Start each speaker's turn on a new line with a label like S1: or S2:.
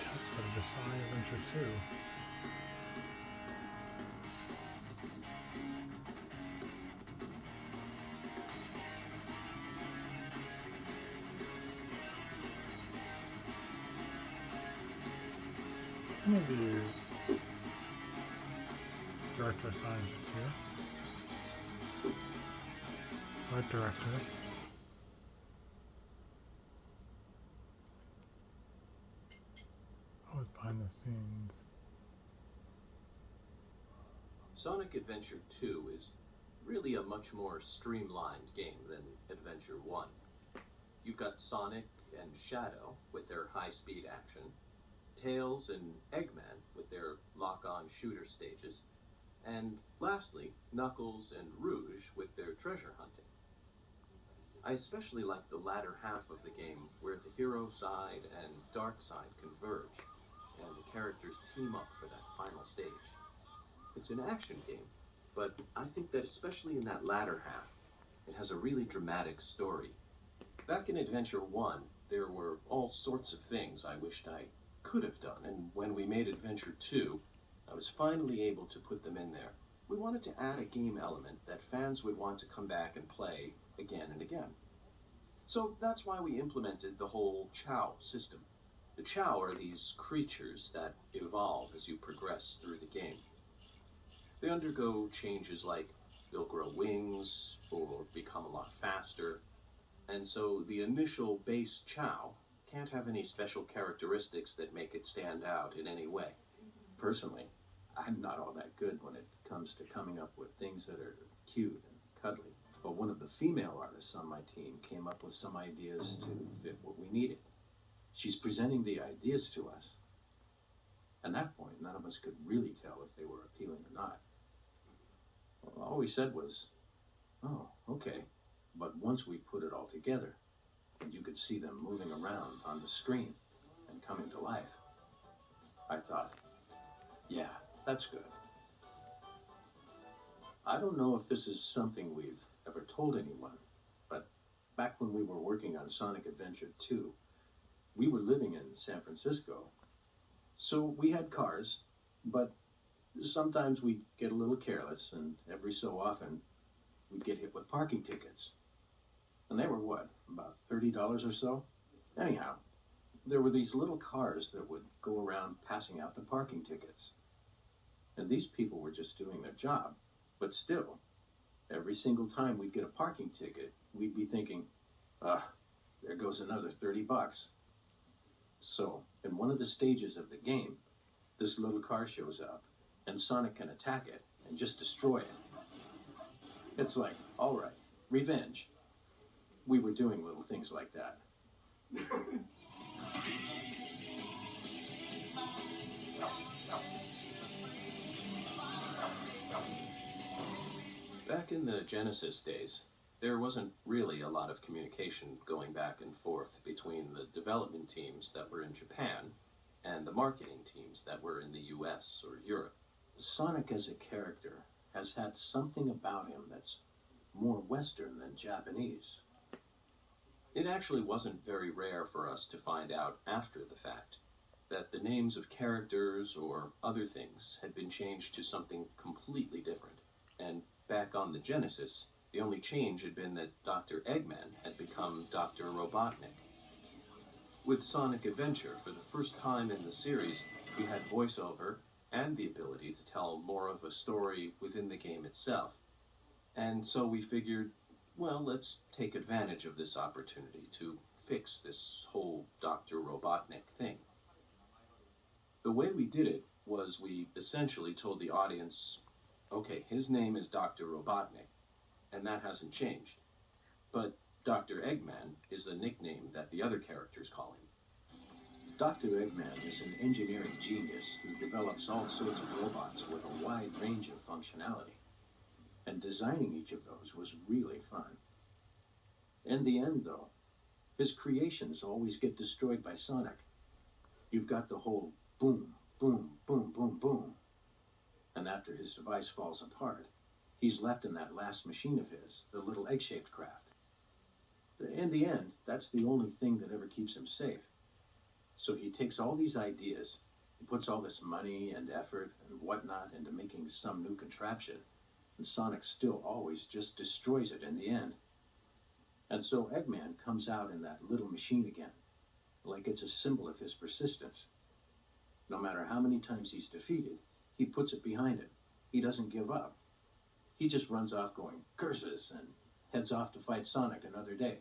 S1: test footage of Sonic Adventure 2. Interviews. Director of Sonic Adventure 2. Art director. Oh, it's behind the scenes.
S2: Sonic Adventure 2 is really a much more streamlined game than Adventure 1. You've got Sonic and Shadow with their high-speed action, Tails and Eggman with their lock-on shooter stages, and lastly, Knuckles and Rouge with their treasure hunting. I especially like the latter half of the game where the hero side and dark side converge, and the characters team up for that final stage. It's an action game, but I think that especially in that latter half, it has a really dramatic story. Back in Adventure 1, there were all sorts of things I wished I could have done, and when we made Adventure 2, I was finally able to put them in there. We wanted to add a game element that fans would want to come back and play again and again. So that's why we implemented the whole Chow system. The Chow are these creatures that evolve as you progress through the game. They undergo changes like they'll grow wings or become a lot faster, and so the initial base Chow can't have any special characteristics that make it stand out in any way.
S3: Personally, I'm not all that good when it comes to coming up with things that are cute and cuddly. But one of the female artists on my team came up with some ideas to fit what we needed. She's presenting the ideas to us. At that point, none of us could really tell if they were appealing or not. All we said was, oh, okay. But once we put it all together, and you could see them moving around on the screen and coming to life, I thought, yeah, that's good. I don't know if this is something we've ever told anyone, but back when we were working on Sonic Adventure 2, we were living in San Francisco. So we had cars, but sometimes we'd get a little careless, and every so often we'd get hit with parking tickets. And they were what, about $30 or so? Anyhow, there were these little cars that would go around passing out the parking tickets. And these people were just doing their job. But still, every single time we'd get a parking ticket, we'd be thinking, there goes another $30. So, in one of the stages of the game, this little car shows up, and Sonic can attack it and just destroy it. It's like, all right, revenge. We were doing little things like that.
S2: Back in the Genesis days, there wasn't really a lot of communication going back and forth between the development teams that were in Japan and the marketing teams that were in the US or Europe.
S3: Sonic as a character has had something about him that's more Western than Japanese.
S2: It actually wasn't very rare for us to find out after the fact that the names of characters or other things had been changed to something completely different. And back on the Genesis, the only change had been that Dr. Eggman had become Dr. Robotnik. With Sonic Adventure, for the first time in the series, we had voiceover and the ability to tell more of a story within the game itself. And so we figured, well, let's take advantage of this opportunity to fix this whole Dr. Robotnik thing. The way we did it was we essentially told the audience, okay, his name is Dr. Robotnik, and that hasn't changed. But Dr. Eggman is a nickname that the other characters call him.
S3: Dr. Eggman is an engineering genius who develops all sorts of robots with a wide range of functionality. And designing each of those was really fun. In the end, though, his creations always get destroyed by Sonic. You've got the whole boom, boom, boom, boom, boom. And after his device falls apart, he's left in that last machine of his, the little egg-shaped craft. In the end, that's the only thing that ever keeps him safe. So he takes all these ideas, he puts all this money and effort and whatnot into making some new contraption, and Sonic still always just destroys it in the end. And so Eggman comes out in that little machine again, like it's a symbol of his persistence. No matter how many times he's defeated, he puts it behind him. He doesn't give up. He just runs off going, curses, and heads off to fight Sonic another day.